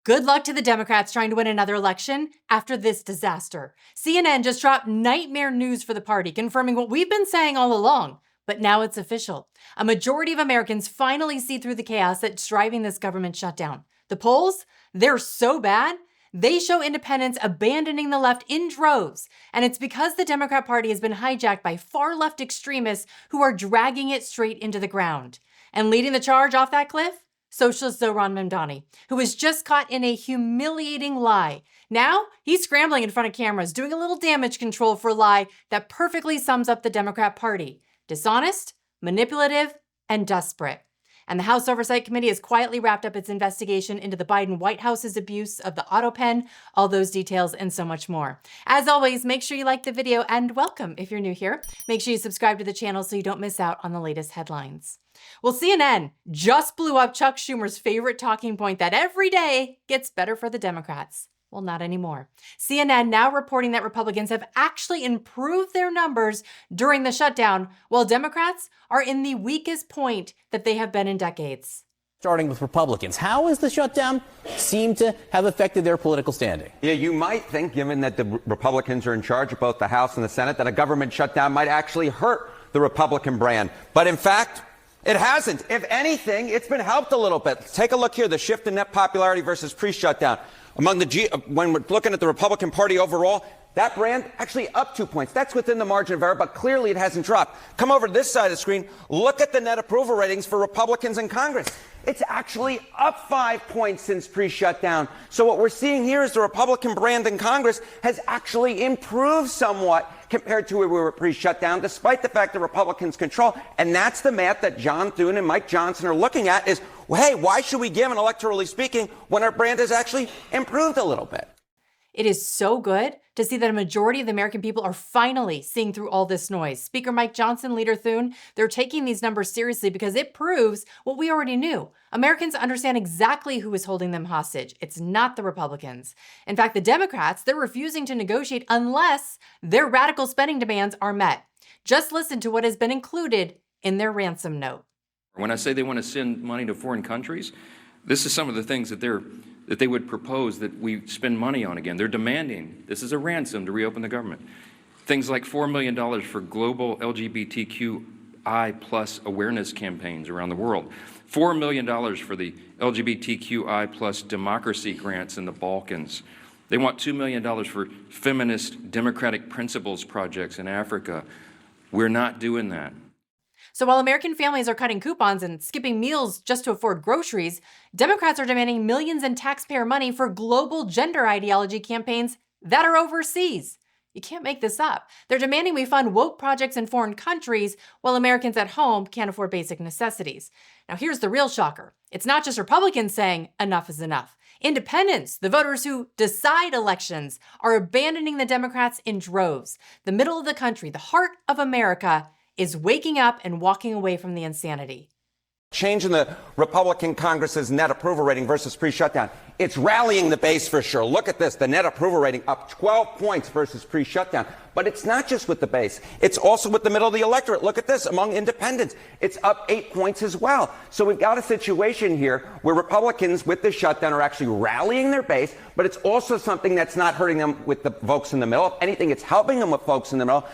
Good luck to the Democrats trying to win another election after this disaster. CNN just dropped nightmare news for the party, confirming what we've been saying all along. But now it's official. A majority of Americans finally see through the chaos that's driving this government shutdown. The polls, they're so bad, they show independents abandoning the left in droves. And it's because the Democrat Party has been hijacked by far-left extremists who are dragging it straight into the ground. And leading the charge off that cliff? Socialist Zohran Mamdani, who was just caught in a humiliating lie. Now, he's scrambling in front of cameras, doing a little damage control for a lie that perfectly sums up the Democrat Party. Dishonest, manipulative, and desperate. And the House Oversight Committee has quietly wrapped up its investigation into the Biden White House's abuse of the autopen, all those details and so much more. As always, make sure you like the video and welcome if you're new here. Make sure you subscribe to the channel so you don't miss out on the latest headlines. Well, CNN just blew up Chuck Schumer's favorite talking point that every day gets better for the Democrats. Well, not anymore. CNN now reporting that Republicans have actually improved their numbers during the shutdown, while Democrats are in the weakest point that they have been in decades. Starting with Republicans, how has the shutdown seemed to have affected their political standing? Yeah, you might think, given that the Republicans are in charge of both the House and the Senate, that a government shutdown might actually hurt the Republican brand. But in fact, it hasn't. If anything, it's been helped a little bit. Take a look here, the shift in net popularity versus pre-shutdown. When we're looking at the Republican Party overall, that brand actually up 2 points. That's within the margin of error, but clearly it hasn't dropped. Come over to this side of the screen. Look at the net approval ratings for Republicans in Congress. It's actually up 5 points since pre-shutdown. So what we're seeing here is the Republican brand in Congress has actually improved somewhat compared to where we were pre-shutdown, despite the fact that Republicans control. And that's the math that John Thune and Mike Johnson are looking at is, well, hey, why should we give, and electorally speaking, when our brand has actually improved a little bit? It is so good to see that a majority of the American people are finally seeing through all this noise. Speaker Mike Johnson, Leader Thune, they're taking these numbers seriously because it proves what we already knew. Americans understand exactly who is holding them hostage. It's not the Republicans. In fact, the Democrats, they're refusing to negotiate unless their radical spending demands are met. Just listen to what has been included in their ransom note. When I say they want to send money to foreign countries, this is some of the things that they would propose that we spend money on again. They're demanding, this is a ransom to reopen the government. Things like $4 million for global LGBTQI plus awareness campaigns around the world. $4 million for the LGBTQI plus democracy grants in the Balkans. They want $2 million for feminist democratic principles projects in Africa. We're not doing that. So while American families are cutting coupons and skipping meals just to afford groceries, Democrats are demanding millions in taxpayer money for global gender ideology campaigns that are overseas. You can't make this up. They're demanding we fund woke projects in foreign countries while Americans at home can't afford basic necessities. Now here's the real shocker. It's not just Republicans saying enough is enough. Independents, the voters who decide elections, are abandoning the Democrats in droves. The middle of the country, the heart of America, is waking up and walking away from the insanity. Change in the Republican Congress's net approval rating versus pre-shutdown. It's rallying the base for sure. Look at this, the net approval rating up 12 points versus pre-shutdown. But it's not just with the base. It's also with the middle of the electorate. Look at this, among independents. It's up 8 points as well. So we've got a situation here where Republicans with the shutdown are actually rallying their base, but it's also something that's not hurting them with the folks in the middle. If anything, it's helping them with folks in the middle.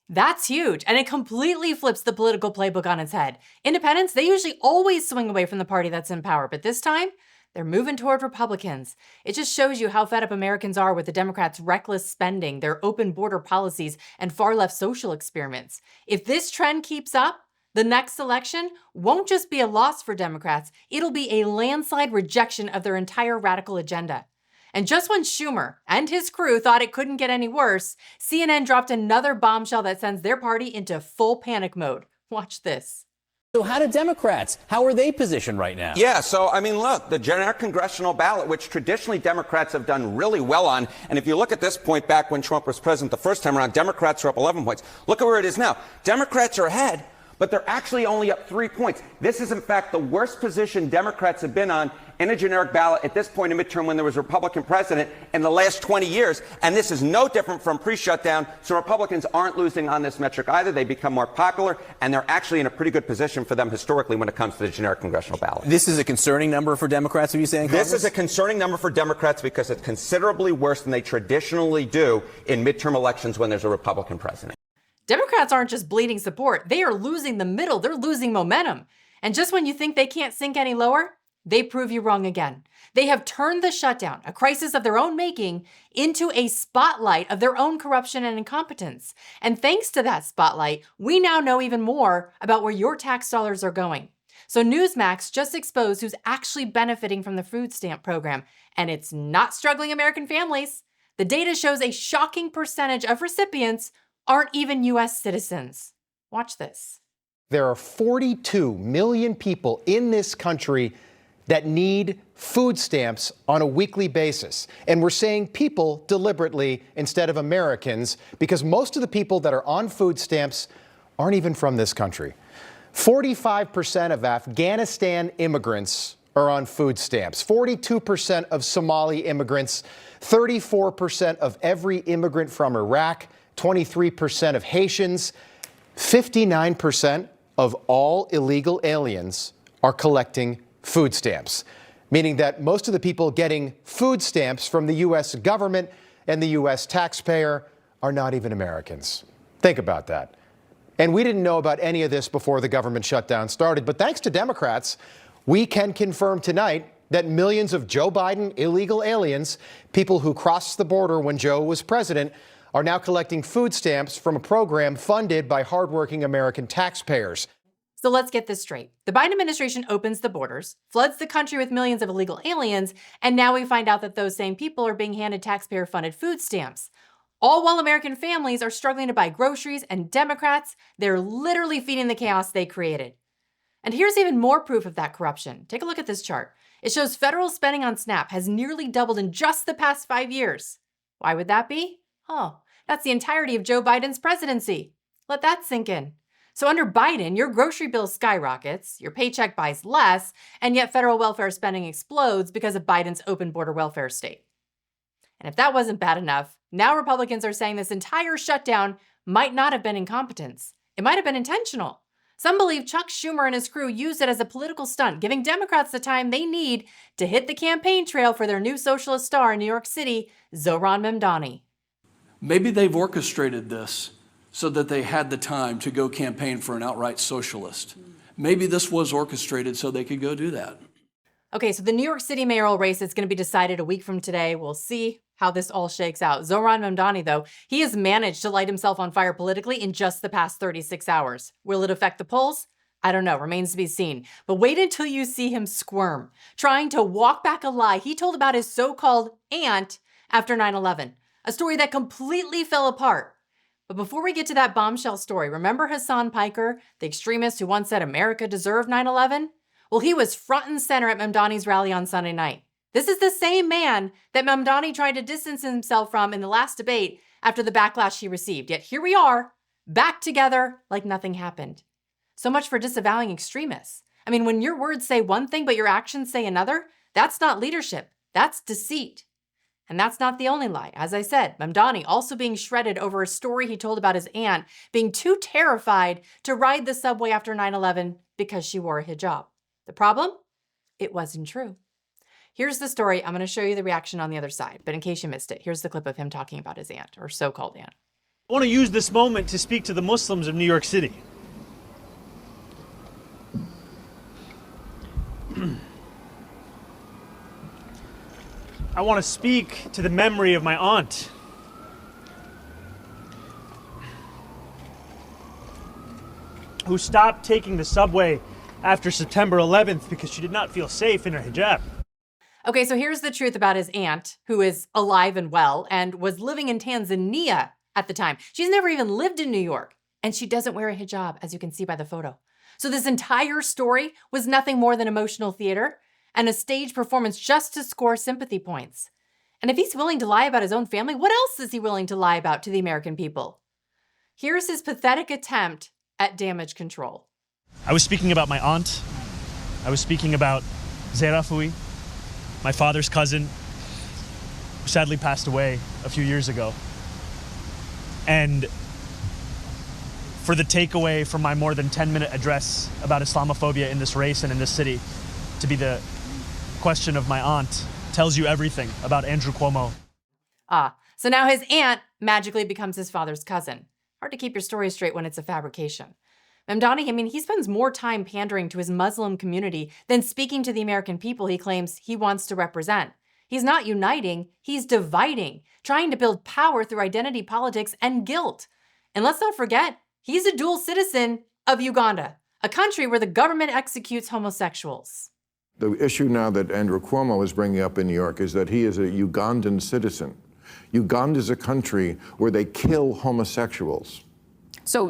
That's huge, and it completely flips the political playbook on its head. Independents, they usually always swing away from the party that's in power, but this time, they're moving toward Republicans. It just shows you how fed up Americans are with the Democrats' reckless spending, their open border policies, and far-left social experiments. If this trend keeps up, the next election won't just be a loss for Democrats, it'll be a landslide rejection of their entire radical agenda. And just when Schumer and his crew thought it couldn't get any worse, CNN dropped another bombshell that sends their party into full panic mode. Watch this. So how do Democrats, how are they positioned right now? Yeah, so, I mean, look, the generic congressional ballot, which traditionally Democrats have done really well on, and if you look at this point back when Trump was president the first time around, Democrats are up 11 points. Look at where it is now. Democrats are ahead, but they're actually only up 3 points. This is, in fact, the worst position Democrats have been on in a generic ballot at this point in midterm when there was a Republican president in the last 20 years. And this is no different from pre-shutdown. So Republicans aren't losing on this metric either. They become more popular, and they're actually in a pretty good position for them historically when it comes to the generic congressional ballot. This is a concerning number for Democrats, are you saying, Congress? This is a concerning number for Democrats because it's considerably worse than they traditionally do in midterm elections when there's a Republican president. Democrats aren't just bleeding support. They are losing the middle. They're losing momentum. And just when you think they can't sink any lower, they prove you wrong again. They have turned the shutdown, a crisis of their own making, into a spotlight of their own corruption and incompetence. And thanks to that spotlight, we now know even more about where your tax dollars are going. So Newsmax just exposed who's actually benefiting from the food stamp program, and it's not struggling American families. The data shows a shocking percentage of recipients aren't even U.S. citizens. Watch this. There are 42 million people in this country that need food stamps on a weekly basis. And we're saying people deliberately instead of Americans because most of the people that are on food stamps aren't even from this country. 45% of Afghanistan immigrants are on food stamps, 42% of Somali immigrants, 34% of every immigrant from Iraq, 23% of Haitians, 59% of all illegal aliens are collecting food stamps, meaning that most of the people getting food stamps from the U.S. government and the U.S. taxpayer are not even Americans. Think about that. And we didn't know about any of this before the government shutdown started, but thanks to Democrats, we can confirm tonight that millions of Joe Biden illegal aliens, people who crossed the border when Joe was president, are now collecting food stamps from a program funded by hardworking American taxpayers. So let's get this straight. The Biden administration opens the borders, floods the country with millions of illegal aliens, and now we find out that those same people are being handed taxpayer-funded food stamps. All while American families are struggling to buy groceries, and Democrats, they're literally feeding the chaos they created. And here's even more proof of that corruption. Take a look at this chart. It shows federal spending on SNAP has nearly doubled in just the past 5 years. Why would that be? Oh, that's the entirety of Joe Biden's presidency. Let that sink in. So under Biden, your grocery bill skyrockets, your paycheck buys less, and yet federal welfare spending explodes because of Biden's open border welfare state. And if that wasn't bad enough, now Republicans are saying this entire shutdown might not have been incompetence. It might have been intentional. Some believe Chuck Schumer and his crew used it as a political stunt, giving Democrats the time they need to hit the campaign trail for their new socialist star in New York City, Zohran Mamdani. Maybe they've orchestrated this so that they had the time to go campaign for an outright socialist. Maybe this was orchestrated so they could go do that. Okay, so the New York City mayoral race is going to be decided a week from today. We'll see how this all shakes out. Zohran Mamdani, though, he has managed to light himself on fire politically in just the past 36 hours. Will it affect the polls? I don't know, remains to be seen. But wait until you see him squirm, trying to walk back a lie he told about his so-called aunt after 9/11, a story that completely fell apart. But before we get to that bombshell story, remember Hassan Piker, the extremist who once said America deserved 9/11? Well, he was front and center at Mamdani's rally on Sunday night. This is the same man that Mamdani tried to distance himself from in the last debate after the backlash he received. Yet here we are, back together like nothing happened. So much for disavowing extremists. I mean, when your words say one thing but your actions say another, that's not leadership, that's deceit. And that's not the only lie. As I said, Mamdani also being shredded over a story he told about his aunt being too terrified to ride the subway after 9/11 because she wore a hijab. The problem? It wasn't true. Here's the story. I'm going to show you the reaction on the other side. But in case you missed it, here's the clip of him talking about his aunt, or so-called aunt. I want to use this moment to speak to the Muslims of New York City. I want to speak to the memory of my aunt. Who stopped taking the subway after September 11th because she did not feel safe in her hijab. Okay, so here's the truth about his aunt, who is alive and well and was living in Tanzania at the time. She's never even lived in New York, and she doesn't wear a hijab, as you can see by the photo. So this entire story was nothing more than emotional theater and a stage performance just to score sympathy points. And if he's willing to lie about his own family, what else is he willing to lie about to the American people? Here's his pathetic attempt at damage control. I was speaking about my aunt. I was speaking about Zerafui. my father's cousin, who sadly passed away a few years ago. And for the takeaway from my more than 10-minute address about Islamophobia in this race and in this city to be the question of my aunt tells you everything about Andrew Cuomo. So now his aunt magically becomes his father's cousin. Hard to keep your story straight when it's a fabrication. Mamdani, he spends more time pandering to his Muslim community than speaking to the American people he claims he wants to represent. He's not uniting, he's dividing, trying to build power through identity politics and guilt. And let's not forget, he's a dual citizen of Uganda, a country where the government executes homosexuals. The issue now that Andrew Cuomo is bringing up in New York is that he is a Ugandan citizen. Uganda is a country where they kill homosexuals. So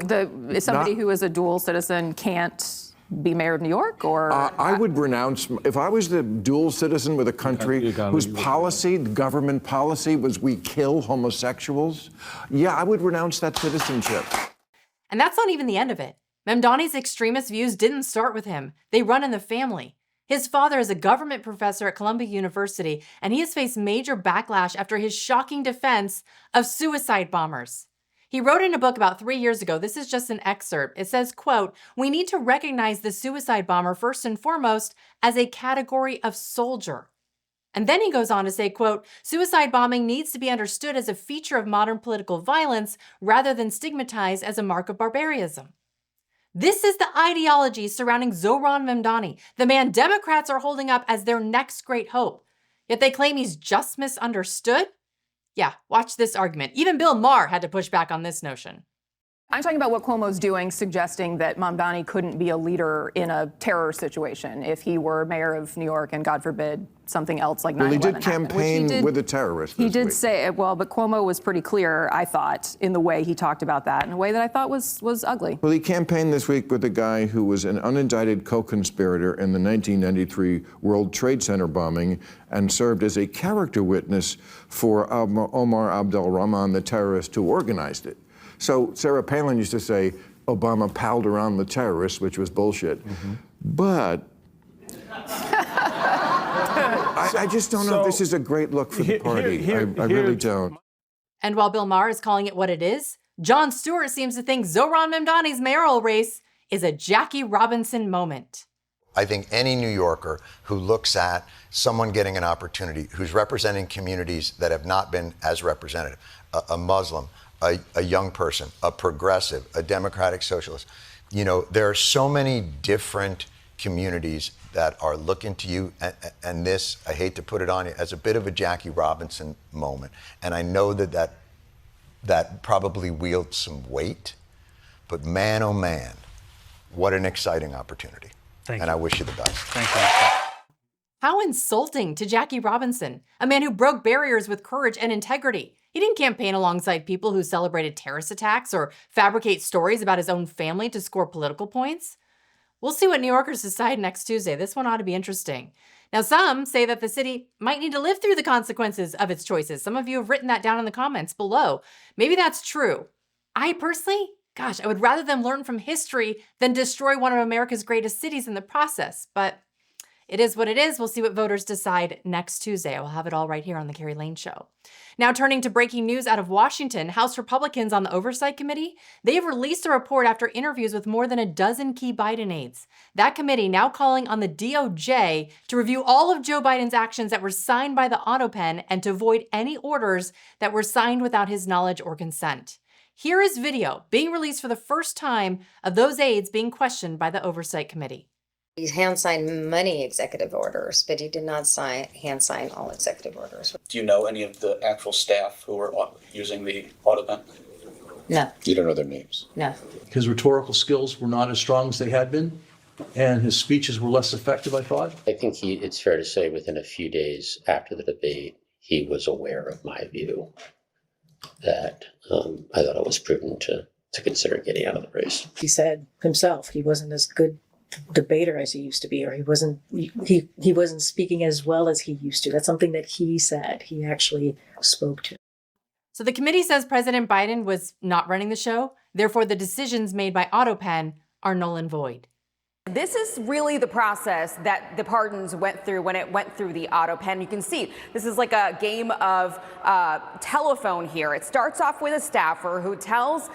somebody who is a dual citizen can't be mayor of New York, or? I would renounce, if I was the dual citizen with a country whose policy, government policy, was we kill homosexuals, yeah, I would renounce that citizenship. And that's not even the end of it. Mamdani's extremist views didn't start with him. They run in the family. His father is a government professor at Columbia University, and he has faced major backlash after his shocking defense of suicide bombers. He wrote in a book about 3 years ago, this is just an excerpt. It says, quote, "We need to recognize the suicide bomber first and foremost as a category of soldier." And then he goes on to say, quote, "Suicide bombing needs to be understood as a feature of modern political violence rather than stigmatized as a mark of barbarism." This is the ideology surrounding Zohran Mamdani, the man Democrats are holding up as their next great hope. Yet they claim he's just misunderstood? Yeah, watch this argument. Even Bill Maher had to push back on this notion. I'm talking about what Cuomo's doing, suggesting that Mamdani couldn't be a leader in a terror situation if he were mayor of New York and, God forbid, something else like 9/11 Well, he did happened, campaign with a terrorist. He did say, well, but Cuomo was pretty clear, I thought, in the way he talked about that, in a way that I thought was ugly. Well, he campaigned this week with a guy who was an unindicted co-conspirator in the 1993 World Trade Center bombing and served as a character witness for Omar Abdel Rahman, the terrorist who organized it. So Sarah Palin used to say Obama palled around the terrorists, which was bullshit. Mm-hmm. But I just don't know if this is a great look for the party. I really don't. And while Bill Maher is calling it what it is, Jon Stewart seems to think Zohran Mamdani's mayoral race is a Jackie Robinson moment. I think any New Yorker who looks at someone getting an opportunity, who's representing communities that have not been as representative, a Muslim, a young person, a progressive, a democratic socialist. You know, there are so many different communities that are looking to you, and this, I hate to put it on you, as a bit of a Jackie Robinson moment. And I know that probably wields some weight, but man, oh man, what an exciting opportunity. Thank you. And I wish you the best. Thank you. How insulting to Jackie Robinson, a man who broke barriers with courage and integrity. He didn't campaign alongside people who celebrated terrorist attacks or fabricate stories about his own family to score political points. We'll see what New Yorkers decide next Tuesday. This one ought to be interesting. Now, some say that the city might need to live through the consequences of its choices. Some of you have written that down in the comments below. Maybe that's true. I personally, I would rather them learn from history than destroy one of America's greatest cities in the process. But it is what it is. We'll see what voters decide next Tuesday. I will have it all right here on The Kerri Lane Show. Now, turning to breaking news out of Washington, House Republicans on the Oversight Committee, they have released a report after interviews with more than a dozen key Biden aides. That committee now calling on the DOJ to review all of Joe Biden's actions that were signed by the autopen and to void any orders that were signed without his knowledge or consent. Here is video being released for the first time of those aides being questioned by the Oversight Committee. He hand-signed many executive orders, but he did not hand-sign all executive orders. Do you know any of the actual staff who were using the autopen? No. You don't know their names? No. His rhetorical skills were not as strong as they had been, and his speeches were less effective, I thought. I think it's fair to say within a few days after the debate, he was aware of my view that I thought it was prudent to consider getting out of the race. He said himself he wasn't as good debater as he used to be, or he wasn't speaking as well as he used to. That's something that he said. He actually spoke to. So the committee says President Biden was not running the show. Therefore, the decisions made by autopen are null and void. This is really the process that the pardons went through when it went through the autopen. You can see this is like a game of telephone here. It starts off with a staffer who tells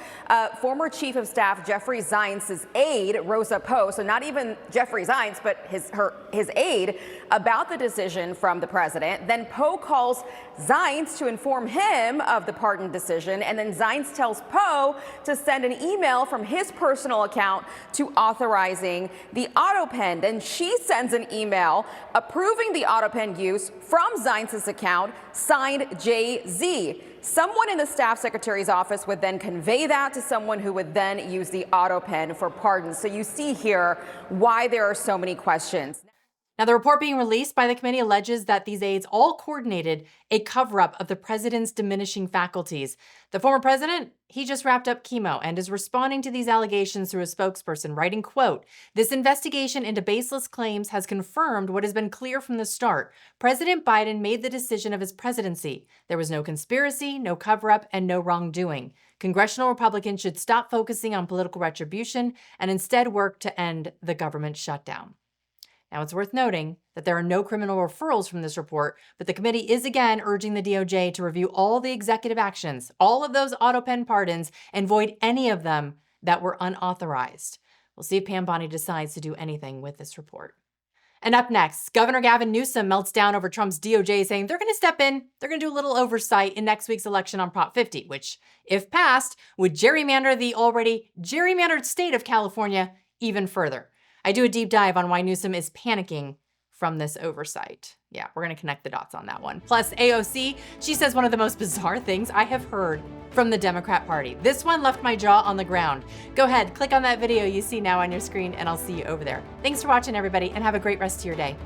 former Chief of Staff Jeffrey Zients's aide, Rosa Poe, so not even Jeffrey Zients, but his aide, about the decision from the president. Then Poe calls Zients to inform him of the pardon decision, and then Zients tells Poe to send an email from his personal account to authorizing the autopen. Then she sends an email approving the autopen use from Zients' account, signed JZ. Someone in the staff secretary's office would then convey that to someone who would then use the autopen for pardons. So you see here why there are so many questions. Now, the report being released by the committee alleges that these aides all coordinated a cover-up of the president's diminishing faculties. The former president, he just wrapped up chemo and is responding to these allegations through a spokesperson, writing, quote, "This investigation into baseless claims has confirmed what has been clear from the start. President Biden made the decision of his presidency. There was no conspiracy, no cover-up, and no wrongdoing. Congressional Republicans should stop focusing on political retribution and instead work to end the government shutdown." Now, it's worth noting that there are no criminal referrals from this report, but the committee is again urging the DOJ to review all the executive actions, all of those autopen pardons, and void any of them that were unauthorized. We'll see if Pam Bondi decides to do anything with this report. And up next, Governor Gavin Newsom melts down over Trump's DOJ, saying they're going to step in, they're going to do a little oversight in next week's election on Prop 50, which, if passed, would gerrymander the already gerrymandered state of California even further. I do a deep dive on why Newsom is panicking from this oversight. Yeah, we're going to connect the dots on that one. Plus, AOC, she says one of the most bizarre things I have heard from the Democrat Party. This one left my jaw on the ground. Go ahead, click on that video you see now on your screen, and I'll see you over there. Thanks for watching, everybody, and have a great rest of your day.